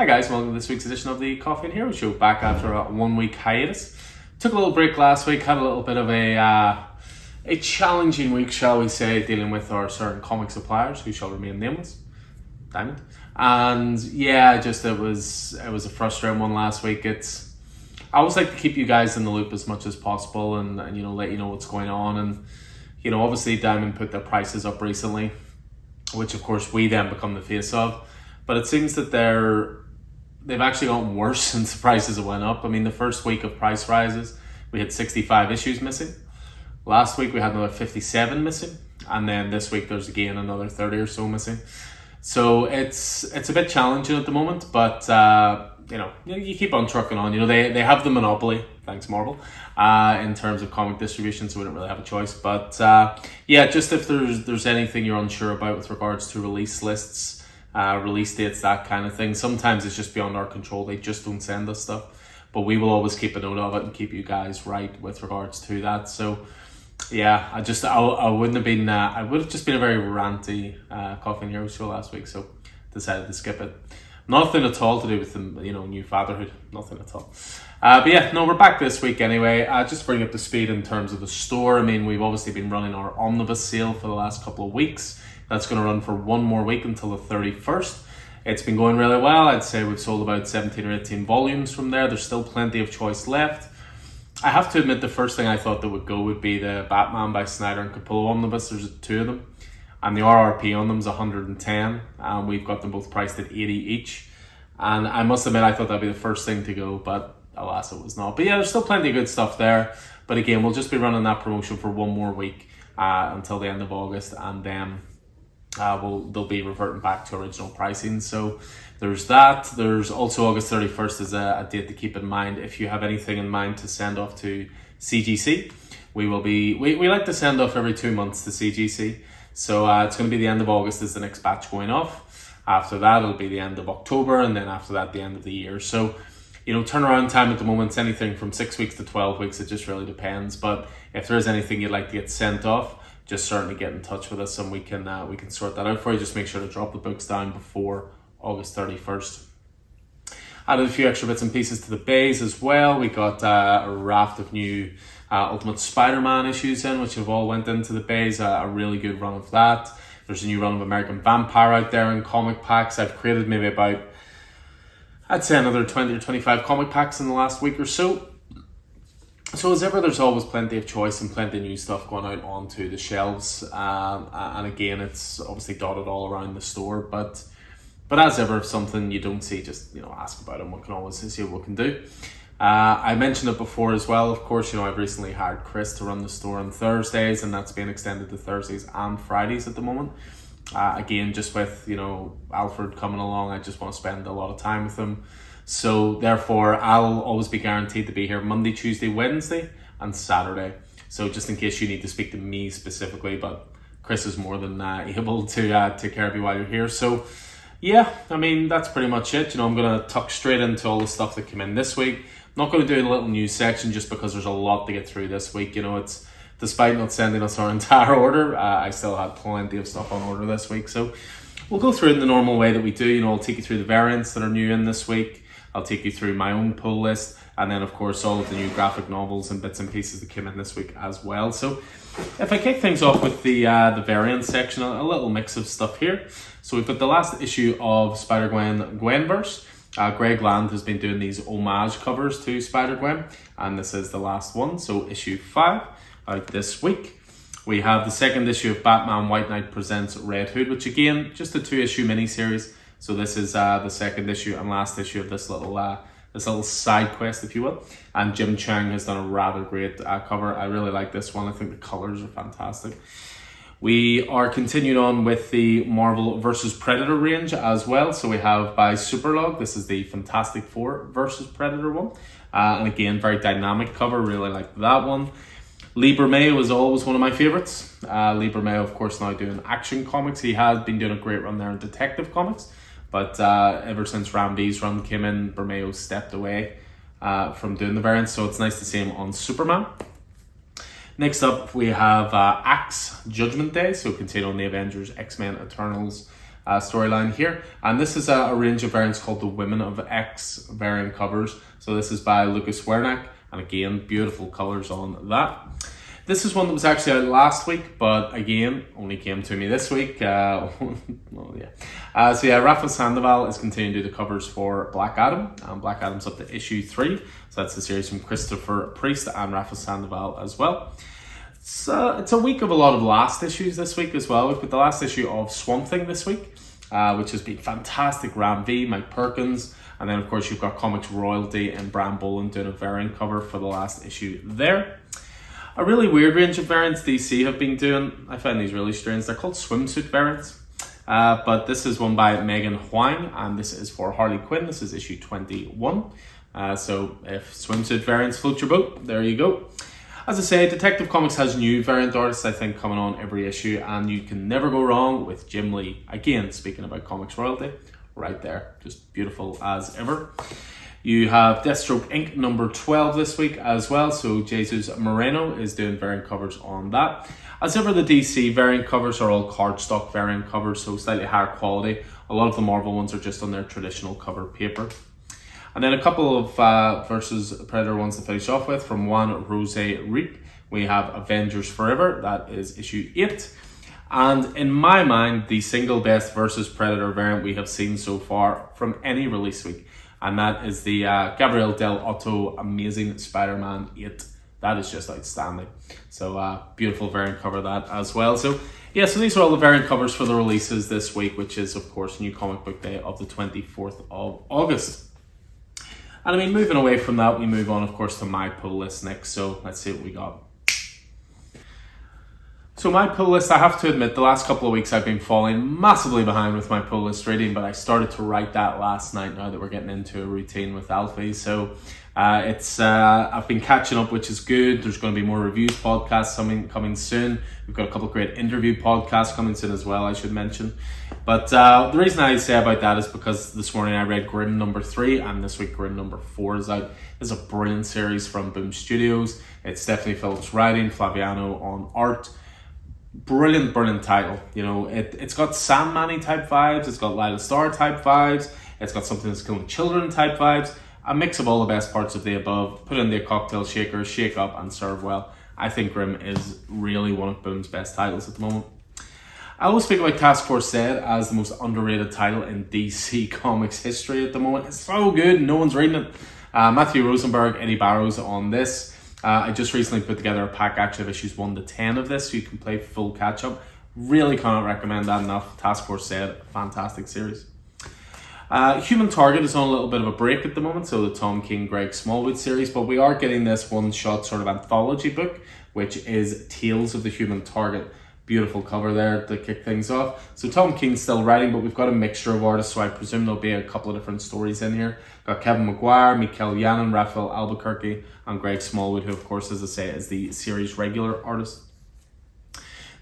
guys, welcome to this week's edition of the Coffee and Hero Show, back after a 1 week hiatus. Took a little break last week, had a little bit of a challenging week, shall we say, dealing with our certain comic suppliers who shall remain nameless. Diamond. And yeah, just it was a frustrating one last week. I always like to keep you guys in the loop as much as possible and let you know what's going on. And obviously Diamond put their prices up recently, which of course we then become the face of. But it seems that they've actually gotten worse since the prices have went up. I mean, the first week of price rises, we had 65 issues missing. Last week we had another 57 missing, and then this week there's again another 30 or so missing. So it's a bit challenging at the moment, but you keep on trucking on. They have the monopoly, thanks Marvel, in terms of comic distribution, so we don't really have a choice. But just if there's anything you're unsure about with regards to release lists, release dates, that kind of thing, sometimes it's just beyond our control. They just don't send us stuff, but we will always keep a note of it and keep you guys right with regards to that. So yeah, I wouldn't have been I would have just been a very ranty Coffee and Hero Show last week, so decided to skip it. Nothing at all to do with the new fatherhood, nothing at all. We're back this week anyway. Just to bring up the speed in terms of the store. I mean, we've obviously been running our omnibus sale for the last couple of weeks. That's going to run for one more week until the 31st. It's been going really well. I'd say we've sold about 17 or 18 volumes from there. There's still plenty of choice left. I have to admit, the first thing I thought that would go would be the Batman by Snyder and Capullo omnibus. There's two of them, and the RRP on them is 110, and we've got them both priced at 80 each. And I must admit, I thought that'd be the first thing to go, but alas, it was not. But yeah, there's still plenty of good stuff there. But again, we'll just be running that promotion for one more week until the end of August, and then they'll be reverting back to original pricing. So there's that. There's also August 31st is a date to keep in mind if you have anything in mind to send off to CGC. We like to send off every 2 months to CGC. So it's going to be the end of August is the next batch going off. After that, it'll be the end of October, and then after that, the end of the year. So, turnaround time at the moment is anything from 6 weeks to 12 weeks. It just really depends. But if there is anything you'd like to get sent off, just certainly get in touch with us and we can sort that out for you. Just make sure to drop the books down before August 31st. Added a few extra bits and pieces to the bays as well. We got a raft of new Ultimate Spider-Man issues in, which have all went into the bays. A really good run of that. There's a new run of American Vampire out there in comic packs. I've created maybe about, I'd say another 20 or 25 comic packs in the last week or so. So as ever, there's always plenty of choice and plenty of new stuff going out onto the shelves. And again, it's obviously dotted all around the store. But as ever, if something you don't see, just ask about it. And we can always see what we can do. I mentioned it before as well. Of course, I've recently hired Chris to run the store on Thursdays, and that's been extended to Thursdays and Fridays at the moment. Again, just with Alfred coming along, I just want to spend a lot of time with him. So therefore, I'll always be guaranteed to be here Monday, Tuesday, Wednesday, and Saturday. So just in case you need to speak to me specifically, but Chris is more than able to take care of you while you're here. So yeah, I mean, that's pretty much it. I'm going to tuck straight into all the stuff that came in this week. I'm not going to do a little news section just because there's a lot to get through this week. It's despite not sending us our entire order, I still had plenty of stuff on order this week. So we'll go through it in the normal way that we do. I'll take you through the variants that are new in this week. I'll take you through my own pull list, and then of course all of the new graphic novels and bits and pieces that came in this week as well. So if I kick things off with the variant section, a little mix of stuff here. So we've got the last issue of Spider-Gwen Gwenverse. Greg Land has been doing these homage covers to Spider-Gwen, and this is the last one, so issue 5 out this week. We have the second issue of Batman White Knight Presents Red Hood, which again, just a 2-issue miniseries. So this is the second issue and last issue of this little side quest, if you will. And Jim Chang has done a rather great cover. I really like this one. I think the colors are fantastic. We are continuing on with the Marvel vs. Predator range as well. So we have by Superlog, this is the Fantastic Four versus Predator one. And again, very dynamic cover, really like that one. Lee Bermejo is always one of my favorites. Lee Bermejo, of course, now doing action comics. He has been doing a great run there in detective comics. But ever since Ram V's run came in, Bermejo stepped away from doing the variants. So it's nice to see him on Superman. Next up, we have Axe Judgment Day. So continuing on the Avengers, X-Men, Eternals storyline here. And this is a range of variants called the Women of X variant covers. So this is by Lucas Wernick, and again, beautiful colors on that. This is one that was actually out last week, but again, only came to me this week. Well, yeah. So yeah, Rafael Sandoval is continuing to do the covers for Black Adam. Black Adam's up to issue 3. So that's the series from Christopher Priest and Rafael Sandoval as well. So it's a week of a lot of last issues this week as well. We've got the last issue of Swamp Thing this week, which has been fantastic. Ram V, Mike Perkins, and then of course you've got Comics Royalty and Bram Boland doing a variant cover for the last issue there. A really weird range of variants DC have been doing. I find these really strange. They're called swimsuit variants. But this is one by Megan Huang, and this is for Harley Quinn. This is issue 21. So if swimsuit variants float your boat, there you go. As I say, Detective Comics has new variant artists, I think, coming on every issue, and you can never go wrong with Jim Lee. Again, speaking about Comics Royalty, right there. Just beautiful as ever. You have Deathstroke Inc. number 12 this week as well. So Jesus Moreno is doing variant covers on that. As ever, the DC variant covers are all cardstock variant covers, so slightly higher quality. A lot of the Marvel ones are just on their traditional cover paper. And then a couple of versus Predator ones to finish off with. From Juan Rose Rick, we have Avengers Forever. That is issue 8. And in my mind, the single best versus Predator variant we have seen so far from any release week. And that is the Gabriel Del Otto Amazing Spider-Man 8. That is just outstanding. So beautiful variant cover that as well. So yeah, so these are all the variant covers for the releases this week, which is of course New Comic Book Day of the 24th of August. And I mean, moving away from that, we move on of course to my pull list next. So let's see what we got. So my pull list, I have to admit, the last couple of weeks I've been falling massively behind with my pull list reading, but I started to write that last night now that we're getting into a routine with Alfie. So I've been catching up, which is good. There's going to be more reviews podcasts coming soon. We've got a couple of great interview podcasts coming soon as well, I should mention. But the reason I say about that is because this morning I read Grimm number 3, and this week Grimm number 4 is out. This is a brilliant series from Boom Studios. It's Stephanie Phillips writing, Flaviano on art. Brilliant title. You know, it's got Sandman-y type vibes, it's got Lila Star type vibes, it's got Something That's Killing Children type vibes, a mix of all the best parts of the above. Put in the cocktail shaker, shake up and serve well. I think Grimm is really one of Boom's best titles at the moment. I always speak about Task Force Z as the most underrated title in DC Comics history at the moment. It's so good, no one's reading it. Matthew Rosenberg, Eddie Barrows on this. I just recently put together a pack actually of issues 1 to 10 of this, so you can play full catch up. Really cannot recommend that enough. Task Force Z, fantastic series. Human Target is on a little bit of a break at the moment, so the Tom King, Greg Smallwood series, but we are getting this one-shot sort of anthology book, which is Tales of the Human Target. Beautiful cover there to kick things off. So Tom King's still writing, but we've got a mixture of artists, so I presume there'll be a couple of different stories in here. Got Kevin Maguire, Mikel Yannon, Raphael Albuquerque, and Greg Smallwood, who of course, as I say, is the series regular artist.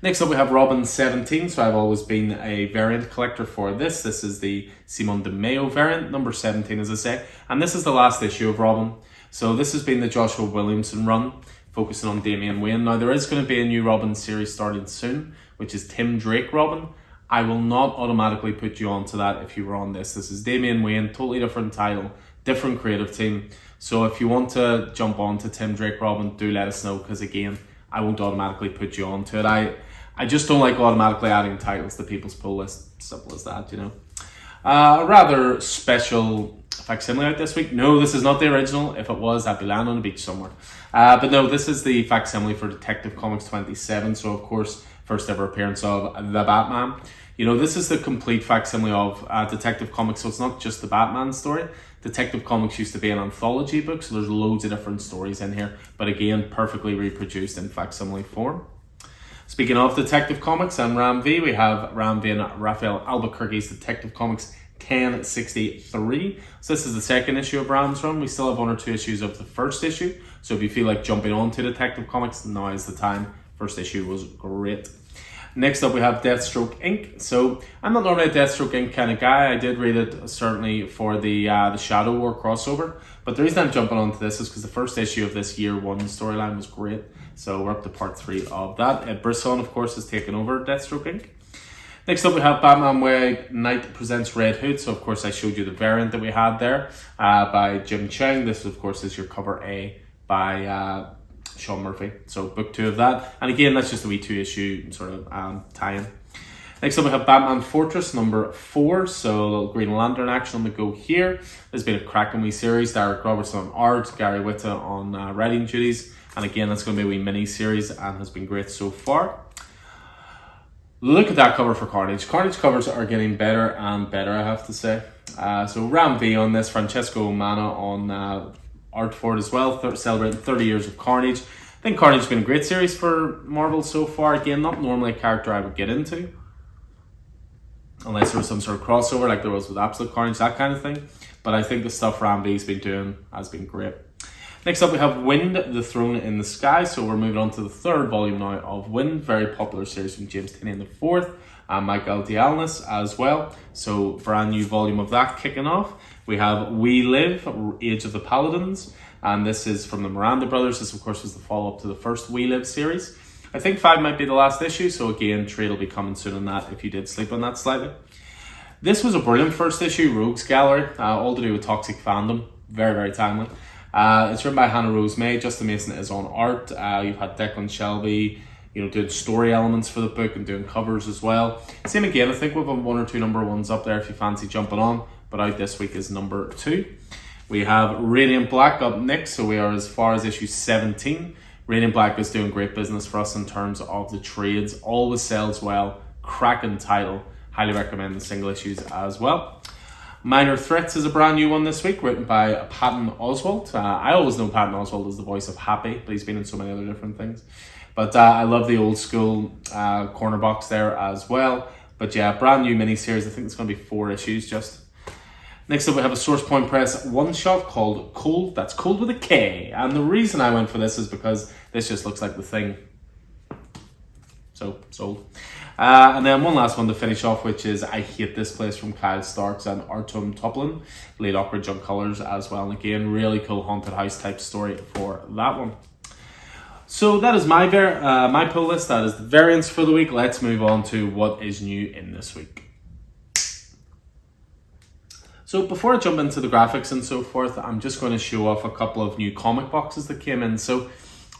Next up we have Robin 17, so I've always been a variant collector for this. This is the Simon De Mayo variant, number 17 as I say, and this is the last issue of Robin. So this has been the Joshua Williamson run, focusing on Damian Wayne. Now there is going to be a new Robin series starting soon, which is Tim Drake Robin. I will not automatically put you onto that if you were on this. This is Damian Wayne, totally different title, different creative team. So if you want to jump on to Tim Drake Robin, do let us know, because again, I won't automatically put you onto it. I just don't like automatically adding titles to people's pull list. Simple as that, you know. A rather special facsimile out this week. No, this is not the original. If it was, I'd be lying on the beach somewhere. But no, this is the facsimile for Detective Comics 27. So of course, first ever appearance of the Batman. You know, this is the complete facsimile of Detective Comics. So it's not just the Batman story. Detective Comics used to be an anthology book, so there's loads of different stories in here. But again, perfectly reproduced in facsimile form. Speaking of Detective Comics and Ram V, we have Ram V and Raphael Albuquerque's Detective Comics 1063. So this is the second issue of Ram's run. We still have 1 or 2 issues of the first issue. So if you feel like jumping on to Detective Comics, now is the time. First issue was great. Next up we have Deathstroke Inc. So I'm not normally a Deathstroke Inc. kind of guy. I did read it certainly for the Shadow War crossover. But the reason I'm jumping onto this is because the first issue of this year 1 storyline was great. So we're up to part 3 of that. Ed Brisson, of course, has taken over Deathstroke Inc. Next up we have Batman White Knight Presents Red Hood. So of course I showed you the variant that we had there by Jim Cheng. This of course is your cover A by Sean Murphy. So book 2 of that. And again, that's just a wee 2-issue sort of tie-in. Next up we have Batman Fortress number 4. So a little Green Lantern action on the go here. There's been a cracking wee series. Derek Robertson on art, Gary Whitta on writing duties. And again, that's going to be a wee mini-series and has been great so far. Look at that cover for Carnage. Carnage covers are getting better and better, I have to say. So Ram V on this, Francesco Mana on art for it as well, celebrating 30 years of Carnage. I think Carnage has been a great series for Marvel so far. Again, not normally a character I would get into, unless there was some sort of crossover like there was with Absolute Carnage, that kind of thing. But I think the stuff Ram V's been doing has been great. Next up we have Wind, the Throne in the Sky. So we're moving on to the 3rd volume now of Wind. Very popular series from James Tynion IV and Michael Dialnis as well. So brand new volume of that kicking off. We have We Live, Age of the Paladins. And this is from the Miranda Brothers. This of course was the follow-up to the first We Live series. I think 5 might be the last issue. So again, trade will be coming soon on that if you did sleep on that slightly. This was a brilliant first issue, Rogues Gallery. All to do with toxic fandom. Very, very timely. It's written by Hannah Rose May. Justin Mason is on art. You've had Declan Shelby, doing story elements for the book and doing covers as well. Same again, I think we've 1 or 2 number 1s up there if you fancy jumping on. But out this week is number 2. We have Radiant Black up next, so we are as far as issue 17. Radiant Black is doing great business for us in terms of the trades. Always sells well. Cracking title. Highly recommend the single issues as well. Minor Threats is a brand new one this week, written by Patton Oswalt. I always know Patton Oswalt as the voice of Happy, but he's been in so many other different things. But I love the old school corner box there as well. But yeah, brand new miniseries. I think it's going to be 4 issues just. Next up we have a Source Point Press one-shot called Cold. That's Cold with a K. And the reason I went for this is because this just looks like the thing. So, sold. And then one last one to finish off, which is I Hate This Place from Kyle Starks and Artum Toplin. Lead Awkward Junk Colours as well. And again, really cool haunted house type story for that one. So that is my pull list. That is the variants for the week. Let's move on to what is new in this week. So before I jump into the graphics and so forth, I'm just going to show off a couple of new comic boxes that came in. So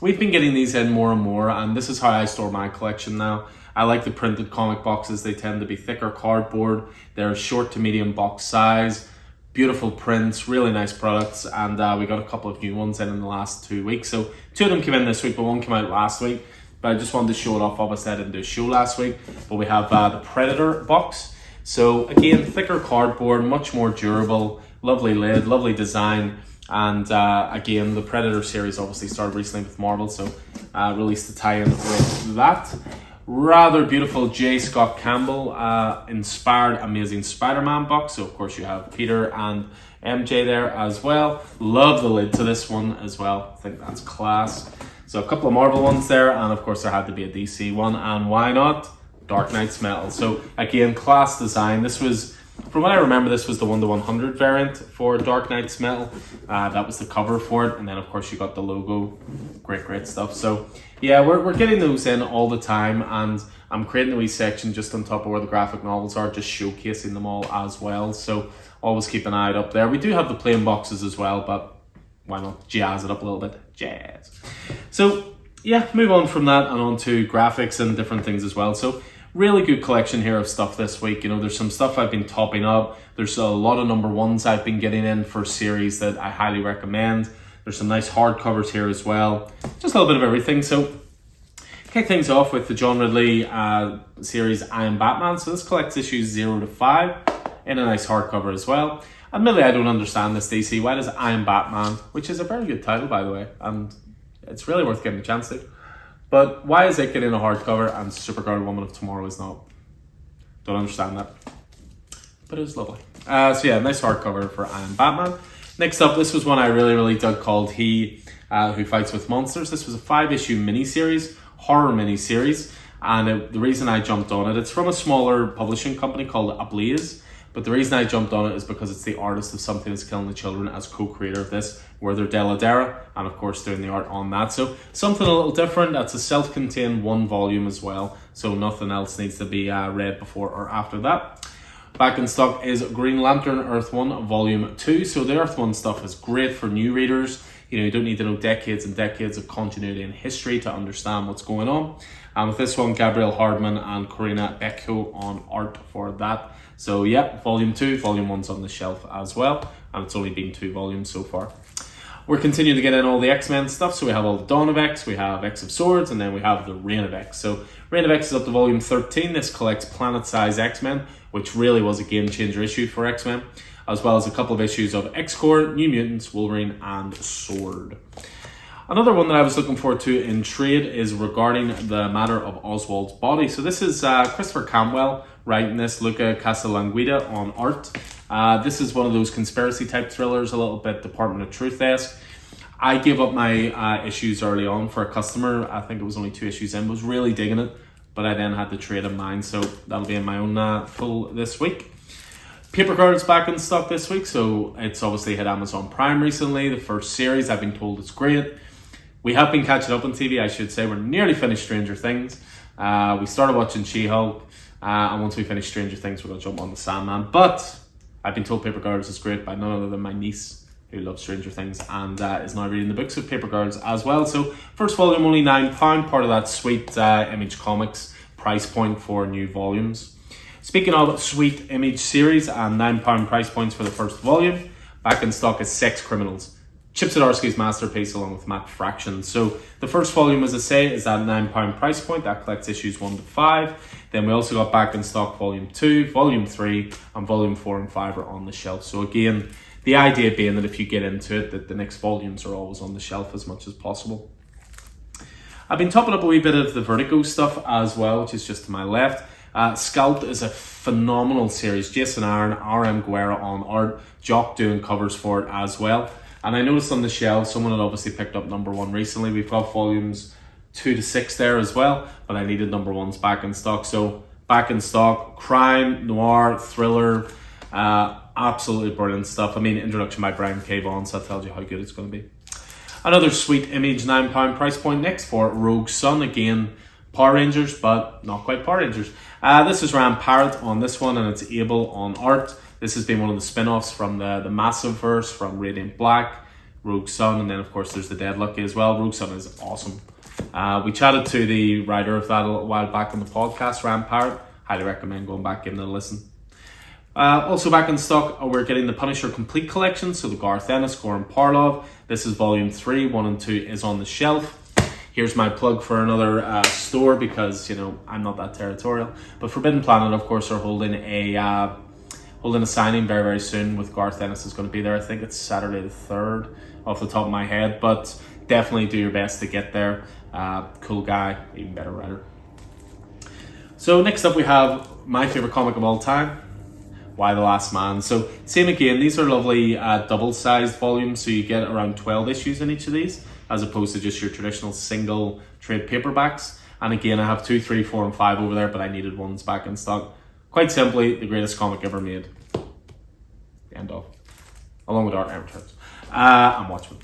we've been getting these in more and more, and this is how I store my collection now. I like the printed comic boxes. They tend to be thicker cardboard. They're short to medium box size. Beautiful prints, really nice products. And we got a couple of new ones in the last 2 weeks. So 2 of them came in this week, but 1 came out last week. But I just wanted to show it off. Obviously, I didn't do a show last week. But we have the Predator box. So again, thicker cardboard, much more durable. Lovely lid, lovely design. And again, the Predator series obviously started recently with Marvel. So released the tie-in with that. Rather beautiful J. Scott Campbell inspired Amazing Spider-Man box. So of course you have Peter and MJ there as well. Love the lid to this one as well. I think that's class. So a couple of Marvel ones there, and of course there had to be a DC one, and why not? Dark Knight's Metal. So again, class design. This was, from what I remember, this was the 1/100 variant for Dark Knight's Metal. That was the cover for it, and then of course you got the logo. Great stuff. So yeah, we're getting those in all the time, and I'm creating a wee section just on top of where the graphic novels are, just showcasing them all as well. So always keep an eye out up there. We do have the plain boxes as well, but why not jazz it up a little bit? Jazz. So yeah, move on from that and on to graphics and different things as well. So really good collection here of stuff this week. There's some stuff I've been topping up. There's a lot of number 1s I've been getting in for series that I highly recommend. There's some nice hardcovers here as well. Just a little bit of everything. So kick things off with the John Ridley series I Am Batman. So this collects issues 0 to 5 in a nice hardcover as well. Admittedly, I don't understand this, DC. Why does I Am Batman, which is a very good title by the way, and it's really worth getting a chance to. But why is it getting a hardcover and Supergirl Woman of Tomorrow is not? Don't understand that. But it was lovely. So yeah, nice hardcover for I Am Batman. Next up, this was one I really dug called He Who Fights With Monsters. This was a 5-issue miniseries, horror miniseries. And the reason I jumped on it, it's from a smaller publishing company called Ablaze. But the reason I jumped on it is because it's the artist of Something Is Killing the Children as co-creator of this, Werther Dell'Edera, and of course doing the art on that. So something a little different. That's a self-contained 1 volume as well, so nothing else needs to be read before or after that. Back in stock is Green Lantern Earth 1 Volume 2. So the Earth 1 stuff is great for new readers. You don't need to know decades and decades of continuity in history to understand what's going on. And with this one, Gabriel Hardman and Corina Becchio on art for that. So yeah, Volume 2, Volume 1's on the shelf as well. And it's only been 2 volumes so far. We're continuing to get in all the X-Men stuff. So we have all the Dawn of X, we have X of Swords, and then we have the Reign of X. So Reign of X is up to Volume 13. This collects planet-size X-Men, which really was a game-changer issue for X-Men, as well as a couple of issues of X-Corps, New Mutants, Wolverine, and Sword. Another one that I was looking forward to in trade is regarding the matter of Oswald's body. So this is Christopher Cantwell writing this, Luca Casalanguida on art. This is one of those conspiracy type thrillers, a little bit Department of Truth-esque. I gave up my issues early on for a customer. I think it was only 2 issues in, was really digging it, but I then had to trade in mine, so that'll be in my own pull this week. Paper Girl's back in stock this week, so it's obviously hit Amazon Prime recently. The first series, I've been told it's great. We have been catching up on TV, I should say. We're nearly finished Stranger Things. We started watching She-Hulk, and once we finish Stranger Things, we're going to jump on the Sandman. But I've been told Paper Girls is great by none other than my niece, who loves Stranger Things and is now reading the books of Paper Girls as well. So first volume only £9, part of that sweet Image Comics price point for new volumes. Speaking of sweet Image series and £9 price points for the first volume, back in stock is Sex Criminals, Chip Zdarsky's masterpiece along with Matt Fraction. So the first volume, as I say, is that £9 price point. That collects issues 1 to 5. Then we also got back in stock Volume 2, Volume 3, and Volume 4 and 5 are on the shelf. So again, the idea being that if you get into it, that the next volumes are always on the shelf as much as possible. I've been topping up a wee bit of the Vertigo stuff as well, which is just to my left. Scalped is a phenomenal series. Jason Aaron, R.M. Guerra on art, Jock doing covers for it as well. And I noticed on the shelf, someone had obviously picked up number 1 recently. We've got volumes 2 to 6 there as well, but I needed number 1s back in stock. So back in stock, crime, noir, thriller, absolutely brilliant stuff. I mean, introduction by Brian K. Vaughan, so that tells you how good it's going to be. Another sweet Image £9 price point next for Rogue Sun. Again, Power Rangers, but not quite Power Rangers. This is Ram Parrott on this one, and it's Abel on art. This has been one of the spin-offs from the Massive verse, from Radiant Black, Rogue Sun, and then of course there's the Dead Lucky as well. Rogue Sun is awesome. We chatted to the writer of that a little while back on the podcast, Ram Parrott. Highly recommend going back, giving it a listen. Also back in stock, we're getting the Punisher Complete Collection, so the Garth Ennis, Goran Parlov. This is Volume 3, 1 and 2 is on the shelf. Here's my plug for another store because, I'm not that territorial. But Forbidden Planet, of course, are holding a signing very, very soon with Garth Ennis is going to be there. I think it's Saturday the 3rd off the top of my head, but definitely do your best to get there. Cool guy, even better writer. So next up we have my favorite comic of all time, Why the Last Man. So same again, these are lovely double-sized volumes, so you get around 12 issues in each of these, as opposed to just your traditional single trade paperbacks. And again, I have 2, 3, 4, and 5 over there, but I needed ones back in stock. Quite simply, the greatest comic ever made. The end of. Along with Dark Knight Returns. And Watchmen.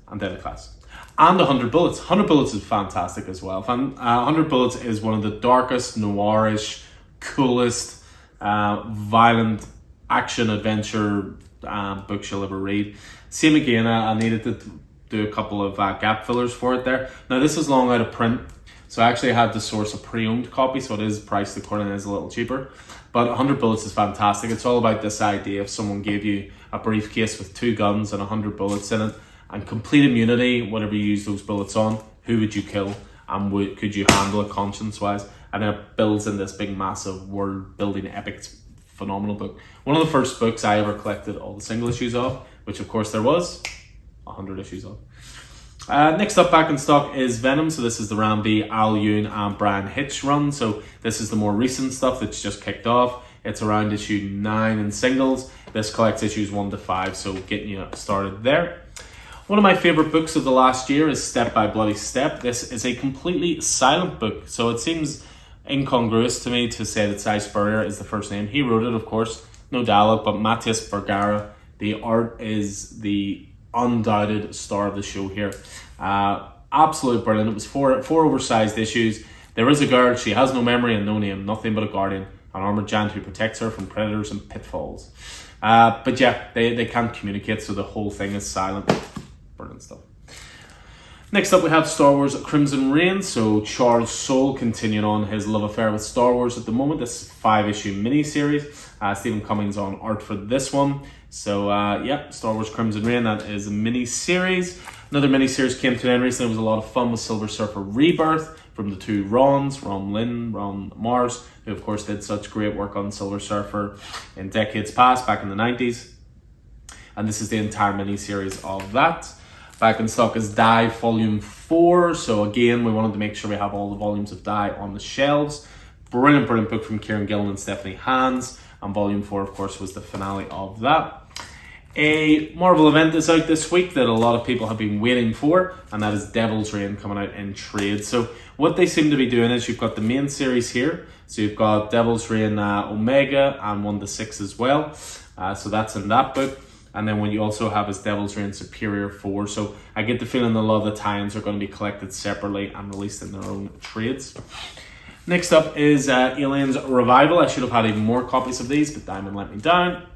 And Deadly Class. And 100 Bullets. 100 Bullets is fantastic as well. 100 Bullets is one of the darkest, noirish, coolest, violent action adventure books you'll ever read. Same again, I needed to do a couple of gap fillers for it there. Now this is long out of print, so I actually had to source a pre-owned copy, so it is priced accordingly, is a little cheaper. But 100 Bullets is fantastic. It's all about this idea if someone gave you a briefcase with 2 guns and 100 bullets in it and complete immunity, whatever you use those bullets on, who would you kill and could you handle it conscience-wise? And then it builds in this big, massive world-building epic. It's a phenomenal book. One of the first books I ever collected all the single issues of, which of course there was 100 issues of. Next up back in stock is Venom. So this is the Ramby, Al Yoon and Brian Hitch run. So this is the more recent stuff that's just kicked off. It's around issue 9 in singles. This collects issues 1 to 5, so getting you started there. One of my favorite books of the last year is Step by Bloody Step. This is a completely silent book, so it seems incongruous to me to say that Cy Spurrier is the first name. He wrote it, of course, no dialogue, but Matthias Vergara. The art is the undoubted star of the show here. Absolutely brilliant. It was four oversized issues. There is a girl, she has no memory and no name, nothing but a guardian, an armored giant who protects her from predators and pitfalls. But yeah, they can't communicate, so the whole thing is silent. Brilliant stuff. Next up we have Star Wars Crimson Reign. So Charles Soule continuing on his love affair with Star Wars at the moment. This is a 5-issue mini-series. Stephen Cummings on art for this one. So yeah, Star Wars Crimson Reign, that is a mini-series. Another mini-series came to an end recently. It was a lot of fun with Silver Surfer Rebirth from the two Rons, Ron Lynn, Ron Mars, who of course did such great work on Silver Surfer in decades past, back in the 90s. And this is the entire mini-series of that. Back in stock is Die Volume 4. So again, we wanted to make sure we have all the volumes of Die on the shelves. Brilliant book from Kieran Gillen and Stephanie Hans. And Volume 4, of course, was the finale of that. A Marvel event is out this week that a lot of people have been waiting for, and that is Devil's Reign coming out in trade. So what they seem to be doing is you've got the main series here. So you've got Devil's Reign Omega and 1 to 6 as well. So that's in that book. And then what you also have is Devil's Reign Superior 4. So I get the feeling that a lot of the tie-ins are going to be collected separately and released in their own trades. Next up is Elaines Revival. I should have had even more copies of these, but Diamond let me down.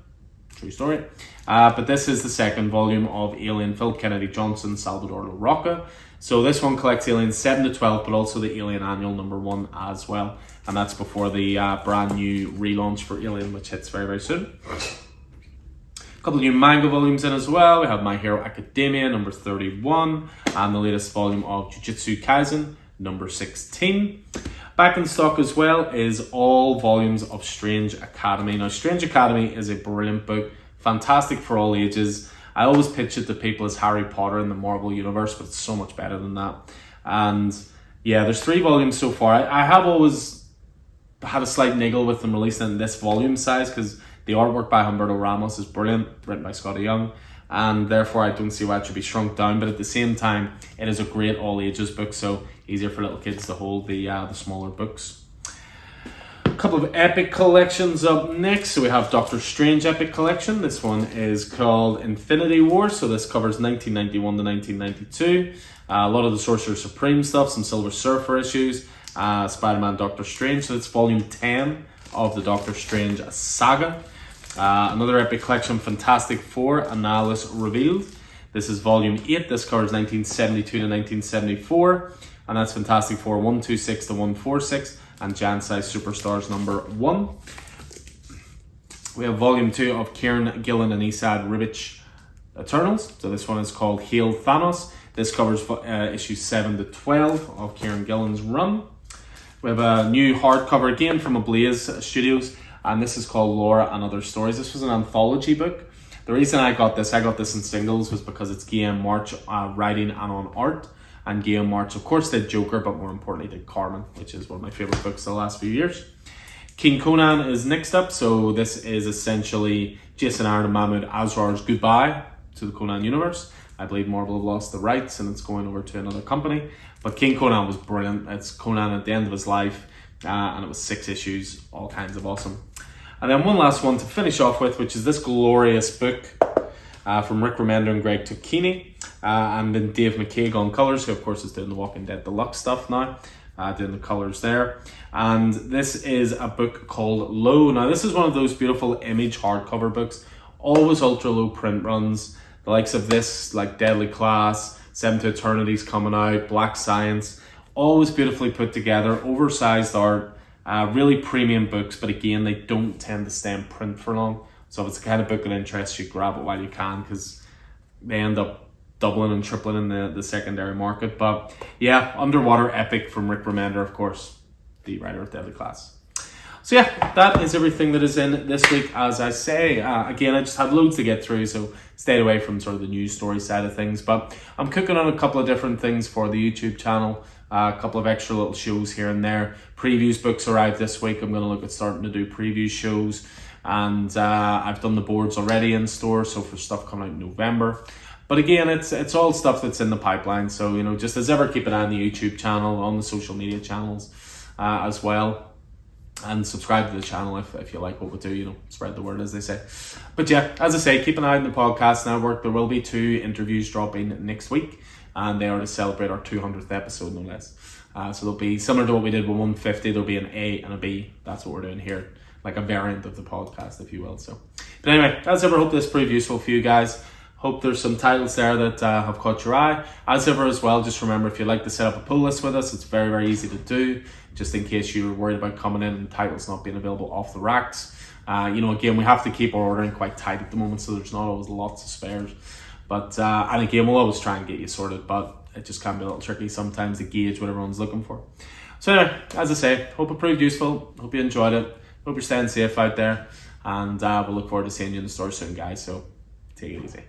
True story. But this is the second volume of Alien, Phil Kennedy Johnson, Salvador LaRocca. So this one collects Alien 7 to 12, but also the Alien Annual #1 as well. And that's before the brand new relaunch for Alien, which hits very, very soon. A couple of new manga volumes in as well. We have My Hero Academia #31 and the latest volume of Jujutsu Kaisen #16. Back in stock as well is all volumes of Strange Academy. Now, Strange Academy is a brilliant book, fantastic for all ages. I always pitch it to people as Harry Potter in the Marvel Universe, but it's so much better than that. And yeah, there's 3 volumes so far. I have always had a slight niggle with them releasing in this volume size because the artwork by Humberto Ramos is brilliant, written by Scotty Young, and therefore I don't see why it should be shrunk down. But at the same time, it is a great all ages book, so easier for little kids to hold the smaller books. A couple of epic collections up next. So we have Doctor Strange Epic Collection. This one is called Infinity War. So this covers 1991 to 1992. A lot of the Sorcerer Supreme stuff, some Silver Surfer issues, Spider-Man, Doctor Strange. So it's volume 10 of the Doctor Strange saga. Another epic collection, Fantastic Four, Annales Revealed. This is volume 8. This covers 1972 to 1974. And that's Fantastic Four 126 to 146 and Giant Size Superstars #1. We have volume 2 of Kieran Gillen and Esad Ribic Eternals. So this one is called Hail Thanos. This covers issues 7 to 12 of Kieran Gillen's run. We have a new hardcover again from Ablaze Studios, and this is called Laura and Other Stories. This was an anthology book. The reason I got this in singles, was because it's Guillaume March writing and on art. And Guillaume March, of course, did Joker, but more importantly did Carmen, which is one of my favourite books of the last few years. King Conan is next up. So this is essentially Jason Aaron and Mahmoud Asrar's goodbye to the Conan universe. I believe Marvel have lost the rights and it's going over to another company. But King Conan was brilliant. It's Conan at the end of his life, and it was 6 issues, all kinds of awesome. And then one last one to finish off with, which is this glorious book from Rick Remender and Greg Tocchini, and then Dave McCaig on colours, who of course is doing the Walking Dead Deluxe stuff now, doing the colours there. And this is a book called Low. Now this is one of those beautiful image hardcover books, always ultra low print runs, the likes of this, like Deadly Class, 7 to Eternity's coming out, Black Science, always beautifully put together, oversized art, really premium books, but again, they don't tend to stay in print for long. So if it's the kind of book that interests you, grab it while you can, because they end up doubling and tripling in the secondary market. But yeah, Underwater Epic from Rick Remender, of course, the writer of Deadly Class. So yeah, that is everything that is in this week. As I say, again, I just had loads to get through, so stayed away from sort of the news story side of things. But I'm cooking on a couple of different things for the YouTube channel, a couple of extra little shows here and there. Previews books are out this week. I'm going to look at starting to do preview shows. And I've done the boards already in store, so for stuff coming out in November. But again, it's all stuff that's in the pipeline. So, you know, just as ever, keep an eye on the YouTube channel, on the social media channels as well. and subscribe to the channel if you like what we do, you know, spread the word, as they say. But yeah, as I say, keep an eye on the podcast network. There will be 2 interviews dropping next week, and they are to celebrate our 200th episode, no less. So they'll be similar to what we did with 150. There'll be an A and a B. That's what we're doing here, like a variant of the podcast, if you will. So, but anyway, as ever, hope this proved useful for you guys. Hope there's some titles there that have caught your eye. As ever as well, just remember, if you'd like to set up a pull list with us, it's very, very easy to do, just in case you're worried about coming in and titles not being available off the racks. You know, again, we have to keep our ordering quite tight at the moment, so there's not always lots of spares. But, and again, we'll always try and get you sorted, but it just can be a little tricky sometimes to gauge what everyone's looking for. So anyway, as I say, hope it proved useful. Hope you enjoyed it. Hope you're staying safe out there. And we'll look forward to seeing you in the store soon, guys. So take it easy.